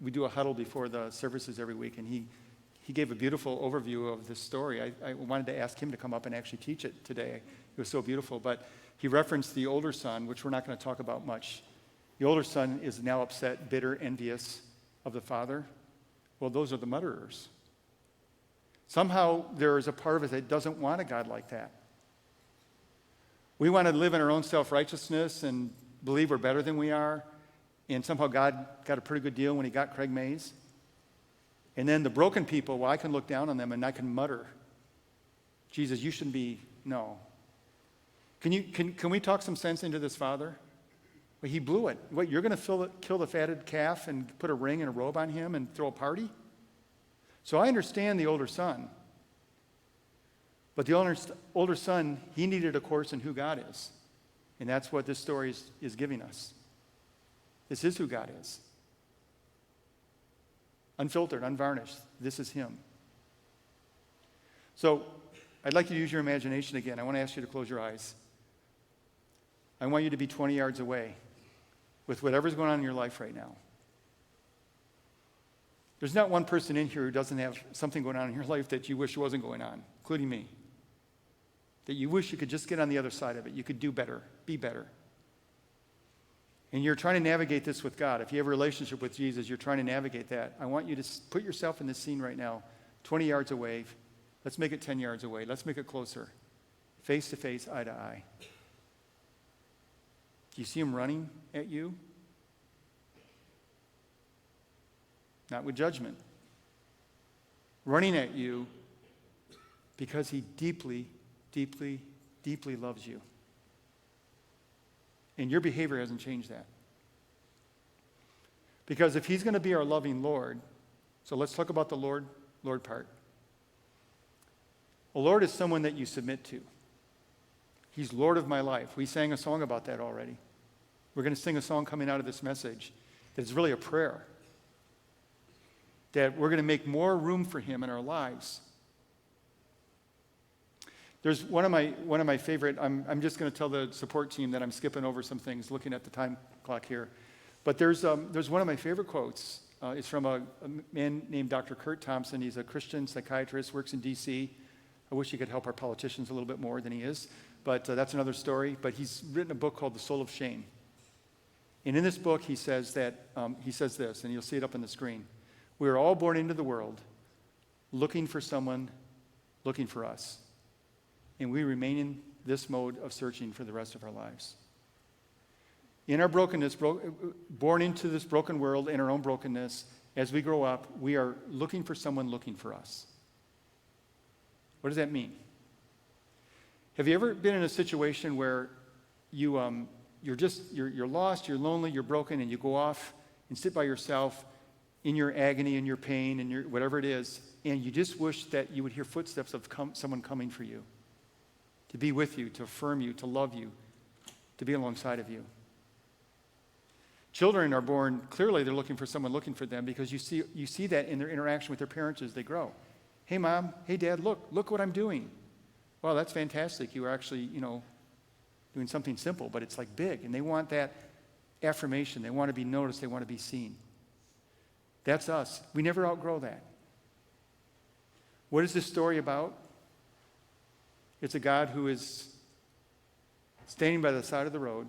we do a huddle before the services every week, and he gave a beautiful overview of this story. I wanted to ask him to come up and actually teach it today. It was so beautiful. But he referenced the older son, which we're not going to talk about much. The older son is now upset, bitter, envious of the father. Well, those are the murderers. Somehow there is a part of us that doesn't want a God like that. We want to live in our own self-righteousness and believe we're better than we are. And somehow God got a pretty good deal when he got Craig Mays. And then the broken people, well, I can look down on them and I can mutter, Jesus, you shouldn't be, no. Can we talk some sense into this father? Well, he blew it. What, you're going to kill the fatted calf and put a ring and a robe on him and throw a party? So I understand the older son. But the older son, he needed a course in who God is. And that's what this story is giving us. This is who God is. Unfiltered, unvarnished. This is him. So I'd like you to use your imagination again. I want to ask you to close your eyes. I want you to be 20 yards away. with whatever's going on in your life right now. There's not one person in here who doesn't have something going on in your life that you wish wasn't going on, including me. That you wish you could just get on the other side of it. You could do better, be better. And you're trying to navigate this with God. If you have a relationship with Jesus, you're trying to navigate that. I want you to put yourself in this scene right now, 20 yards away. Let's make it 10 yards away. Let's make it closer. Face to face, eye to eye. Do you see him running at you? Not with judgment. Running at you because he deeply, deeply, deeply loves you. And your behavior hasn't changed that. Because if he's going to be our loving Lord, so let's talk about the Lord part. A Lord is someone that you submit to. He's Lord of my life. We sang a song about that already. We're going to sing a song coming out of this message that is really a prayer. That we're going to make more room for him in our lives. There's one of my favorite, I'm just going to tell the support team that I'm skipping over some things, looking at the time clock here. But there's one of my favorite quotes. It's from a man named Dr. Kurt Thompson. He's a Christian psychiatrist, works in D.C. I wish he could help our politicians a little bit more than he is. But that's another story. But he's written a book called The Soul of Shame. And in this book, he says this, and you'll see it up on the screen. We are all born into the world looking for someone looking for us. And we remain in this mode of searching for the rest of our lives. In our brokenness, born into this broken world, in our own brokenness, as we grow up, we are looking for someone looking for us. What does that mean? Have you ever been in a situation where you're lost, you're lonely, you're broken, and you go off and sit by yourself in your agony and your pain and your whatever it is, and you just wish that you would hear footsteps of someone coming for you, to be with you, to affirm you, to love you, to be alongside of you. Children are born, clearly they're looking for someone looking for them because you see that in their interaction with their parents as they grow. Hey mom, hey dad, look what I'm doing. Wow, that's fantastic. You are actually, doing something simple, but it's like big. And they want that affirmation. They want to be noticed. They want to be seen. That's us. We never outgrow that. What is this story about? It's a God who is standing by the side of the road,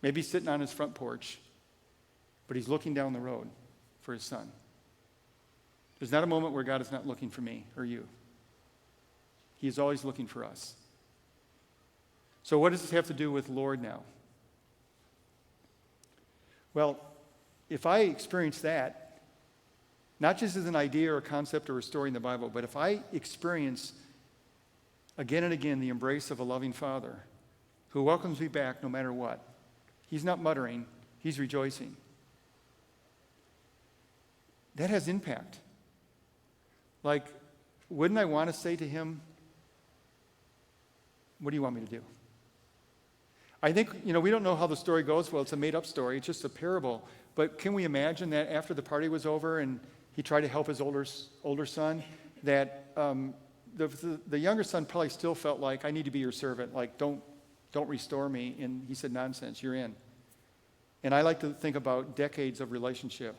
maybe sitting on his front porch, but he's looking down the road for his son. There's not a moment where God is not looking for me or you. He is always looking for us. So what does this have to do with Lord now? Well, if I experience that, not just as an idea or a concept or a story in the Bible, but if I experience again and again the embrace of a loving Father who welcomes me back no matter what, he's not muttering, he's rejoicing. That has impact. Like, wouldn't I want to say to him, what do you want me to do? I think, we don't know how the story goes. Well, it's a made-up story. It's just a parable. But can we imagine that after the party was over and he tried to help his older son, that the younger son probably still felt like, I need to be your servant. Like, don't restore me. And he said, nonsense, you're in. And I like to think about decades of relationship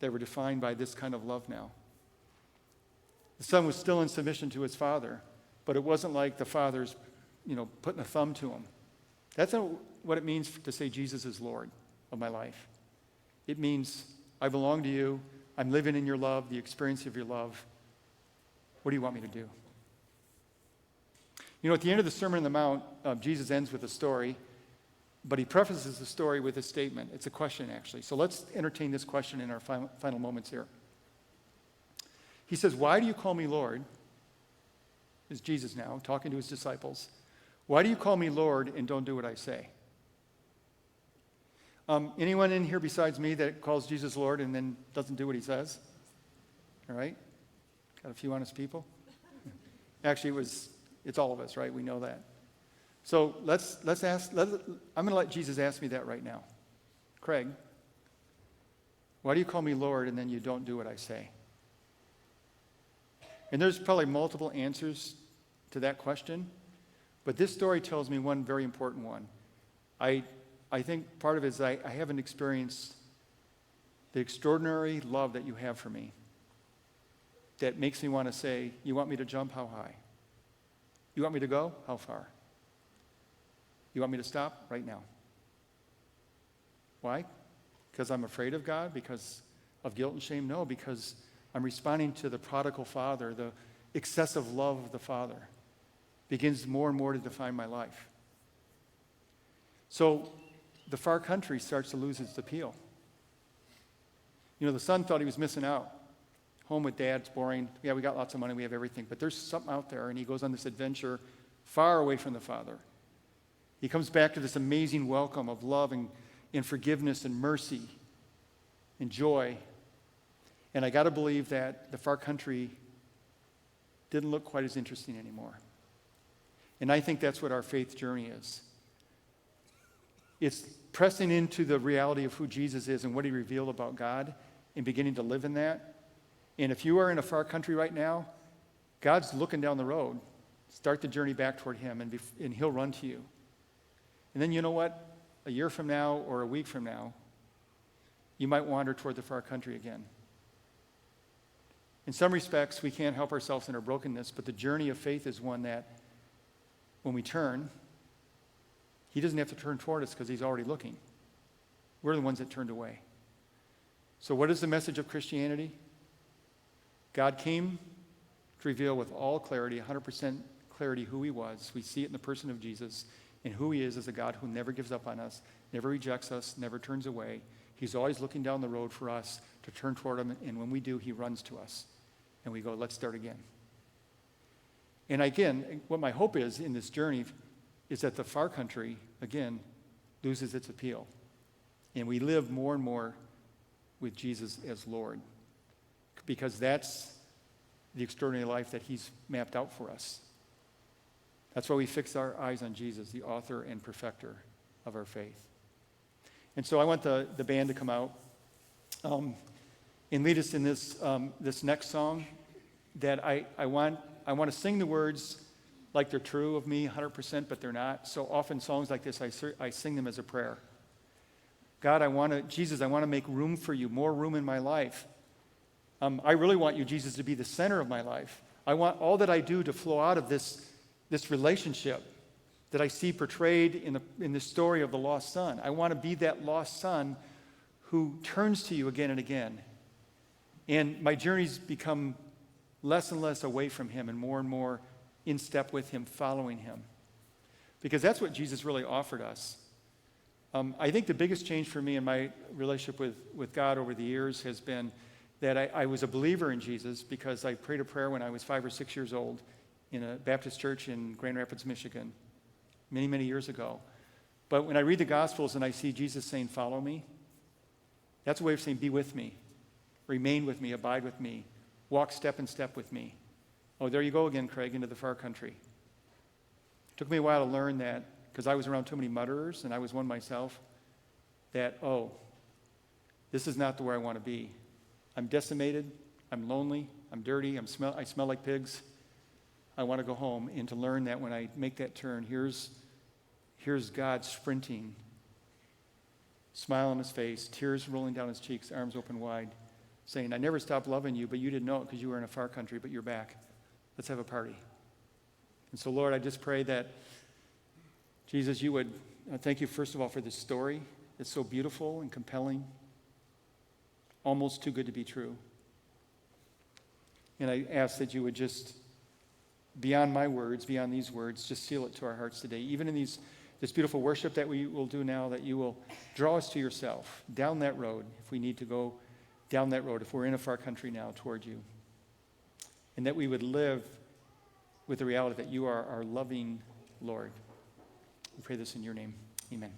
that were defined by this kind of love now. The son was still in submission to his father, but it wasn't like the father's, putting a thumb to him. That's not what it means to say Jesus is Lord of my life. It means I belong to you. I'm living in your love, the experience of your love. What do you want me to do? At the end of the Sermon on the Mount, Jesus ends with a story, but he prefaces the story with a statement. It's a question, actually. So let's entertain this question in our final moments here. He says, why do you call me Lord? Is Jesus now talking to his disciples. Why do you call me Lord and don't do what I say? Anyone in here besides me that calls Jesus Lord and then doesn't do what he says? All right? Got a few honest people? Actually, it's all of us, right? We know that. So let's ask, I'm going to let Jesus ask me that right now. Craig, why do you call me Lord and then you don't do what I say? And there's probably multiple answers to that question, but this story tells me one very important one. I I think part of it is I haven't experienced the extraordinary love that you have for me that makes me want to say, you want me to jump? How high? You want me to go? How far? You want me to stop? Right now. Why? Because I'm afraid of God? Because of guilt and shame? No, because I'm responding to the prodigal father. The excessive love of the Father begins more and more to define my life. So the far country starts to lose its appeal. You know, the son thought he was missing out. Home with dad, it's boring. Yeah, we got lots of money, we have everything. But there's something out there, and he goes on this adventure far away from the Father. He comes back to this amazing welcome of love and forgiveness and mercy and joy. And I got to believe that the far country didn't look quite as interesting anymore. And I think that's what our faith journey is. It's pressing into the reality of who Jesus is and what he revealed about God and beginning to live in that. And if you are in a far country right now, God's looking down the road. Start the journey back toward him, and he'll run to you. And then you know what? A year from now or a week from now, you might wander toward the far country again. In some respects, we can't help ourselves in our brokenness, but the journey of faith is one that when we turn, he doesn't have to turn toward us because he's already looking. We're the ones that turned away. So what is the message of Christianity? God came to reveal with all clarity, 100% clarity, who he was. We see it in the person of Jesus and who he is as a God who never gives up on us, never rejects us, never turns away. He's always looking down the road for us to turn toward him, and when we do, he runs to us. And we go, let's start again. And again, what my hope is in this journey is that the far country, again, loses its appeal. And we live more and more with Jesus as Lord. Because that's the extraordinary life that he's mapped out for us. That's why we fix our eyes on Jesus, the author and perfecter of our faith. And so I want the band to come out and lead us in this next song that I want to sing the words like they're true of me 100%, but they're not. So often songs like this, I sing them as a prayer. God, Jesus, I want to make room for you, more room in my life. I really want you, Jesus, to be the center of my life. I want all that I do to flow out of this relationship that I see portrayed in the story of the lost son. I want to be that lost son who turns to you again and again. And my journeys become less and less away from him and more in step with him, following him. Because that's what Jesus really offered us. I think the biggest change for me in my relationship with God over the years has been that I was a believer in Jesus because I prayed a prayer when I was 5 or 6 years old in a Baptist church in Grand Rapids, Michigan, many, many years ago. But when I read the Gospels and I see Jesus saying, follow me, that's a way of saying, be with me, remain with me, abide with me, walk step in step with me. Oh, there you go again, Craig, into the far country. It took me a while to learn that because I was around too many murderers, and I was one myself, that, this is not the way I want to be. I'm decimated, I'm lonely, I'm dirty, I smell like pigs. I want to go home, and to learn that when I make that turn, here's God sprinting, smile on his face, tears rolling down his cheeks, arms open wide, saying, I never stopped loving you, but you didn't know it because you were in a far country, but you're back. Let's have a party. And so, Lord, I just pray that, Jesus, you would, thank you, first of all, for this story. It's so beautiful and compelling, almost too good to be true. And I ask that you would just, beyond my words, beyond these words, just seal it to our hearts today. Even in this beautiful worship that we will do now, that you will draw us to yourself, down that road, if we need to go down that road, if we're in a far country now, toward you. And that we would live with the reality that you are our loving Lord. We pray this in your name. Amen.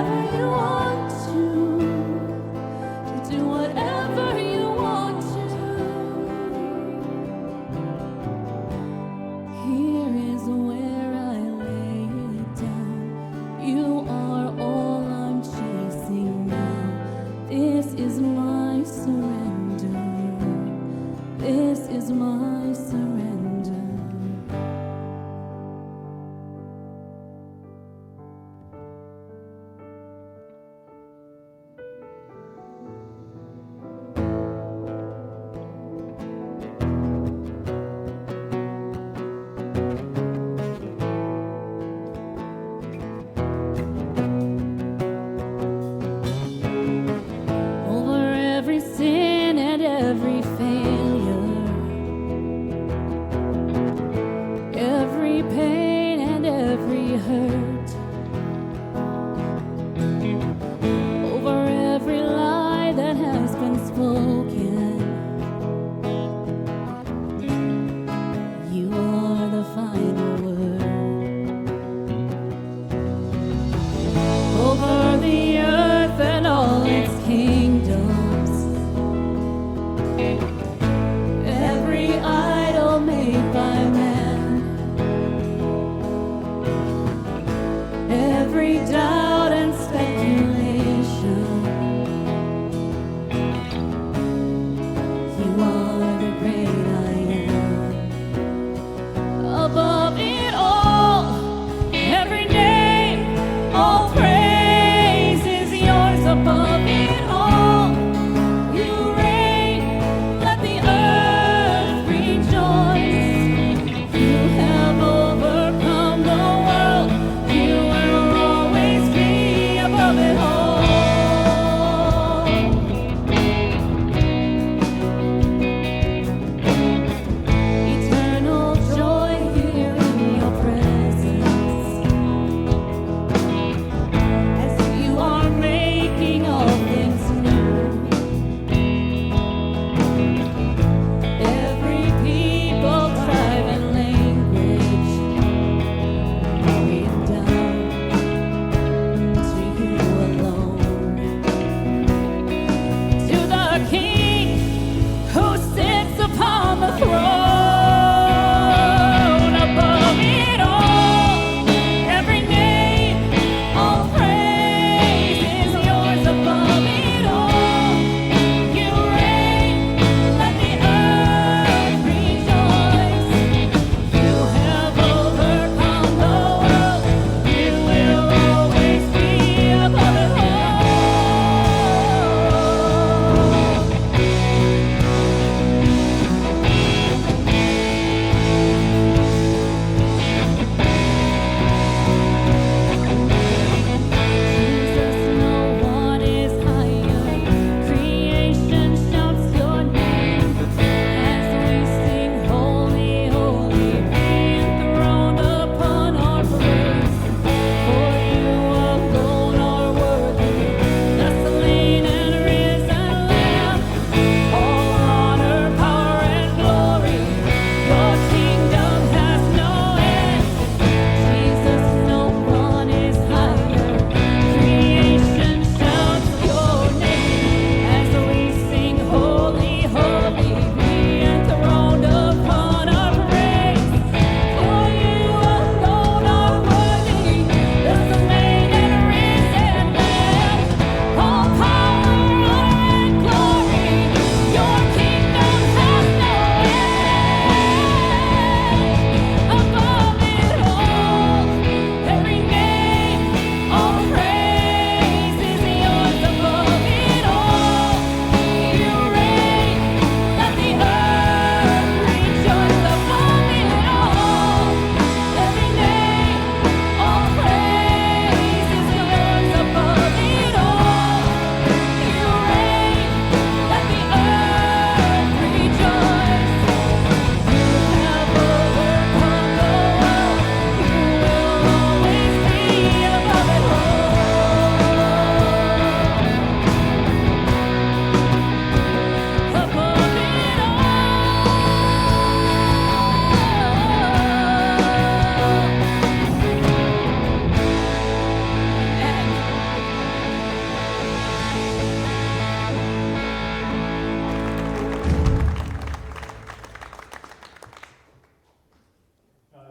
whatever you want to do whatever you want to do. Here is where I lay it down. You are all I'm chasing now. This is my surrender. This is my surrender.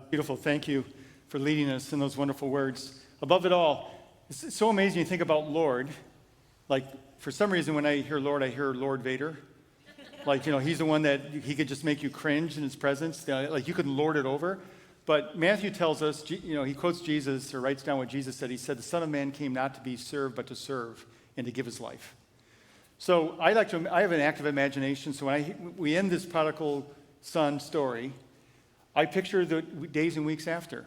Beautiful. Thank you for leading us in those wonderful words. Above it all, it's so amazing you think about Lord. Like, for some reason, when I hear Lord, I hear Lord Vader. Like, he's the one that he could just make you cringe in his presence. Like, you could lord it over. But Matthew tells us, he quotes Jesus or writes down what Jesus said. He said, the Son of Man came not to be served, but to serve and to give his life. So I have an active imagination. So when we end this prodigal son story, I picture the days and weeks after.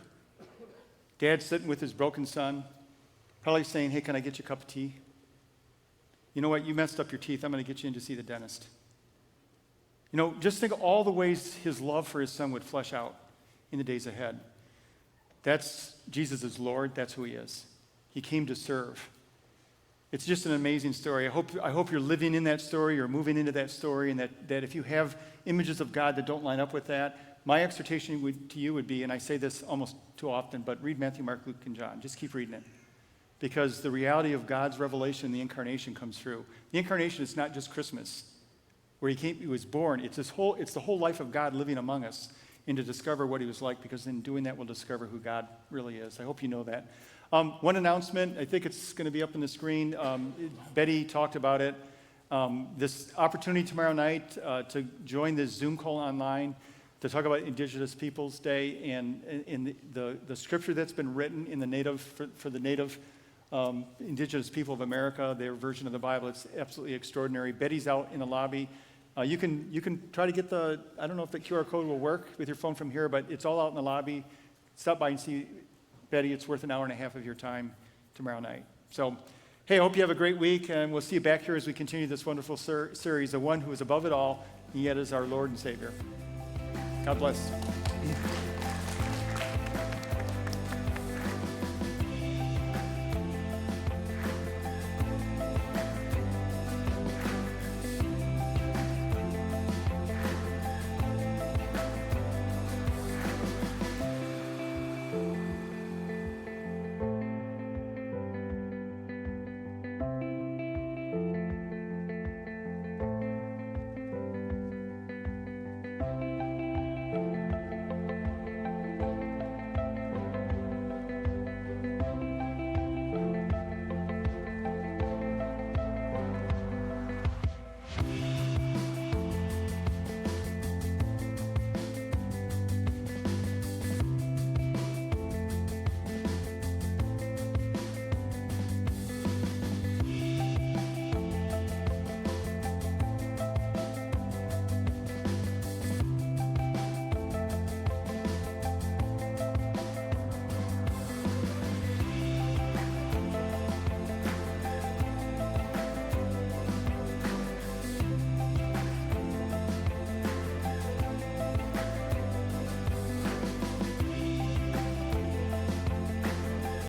Dad sitting with his broken son, probably saying, hey, can I get you a cup of tea? You know what? You messed up your teeth. I'm going to get you in to see the dentist. Just think of all the ways his love for his son would flesh out in the days ahead. That's Jesus is Lord. That's who he is. He came to serve. It's just an amazing story. I hope you're living in that story, you're moving into that story, and that if you have images of God that don't line up with that, my exhortation to you would be, and I say this almost too often, but read Matthew, Mark, Luke, and John. Just keep reading it. Because the reality of God's revelation in the incarnation comes through. The incarnation is not just Christmas, where he was born. It's the whole life of God living among us, and to discover what he was like, because in doing that, we'll discover who God really is. I hope you know that. One announcement, I think it's going to be up on the screen. Betty talked about it. This opportunity tomorrow night to join this Zoom call online to talk about Indigenous Peoples Day and in the scripture that's been written in the native for the native Indigenous people of America, their version of the Bible. It's absolutely extraordinary. Betty's out in the lobby. You can try to get I don't know if the QR code will work with your phone from here, but it's all out in the lobby. Stop by and see Betty. It's worth an hour and a half of your time tomorrow night. So, hey, I hope you have a great week, and we'll see you back here as we continue this wonderful series, the one who is above it all, and yet is our Lord and Savior. God bless.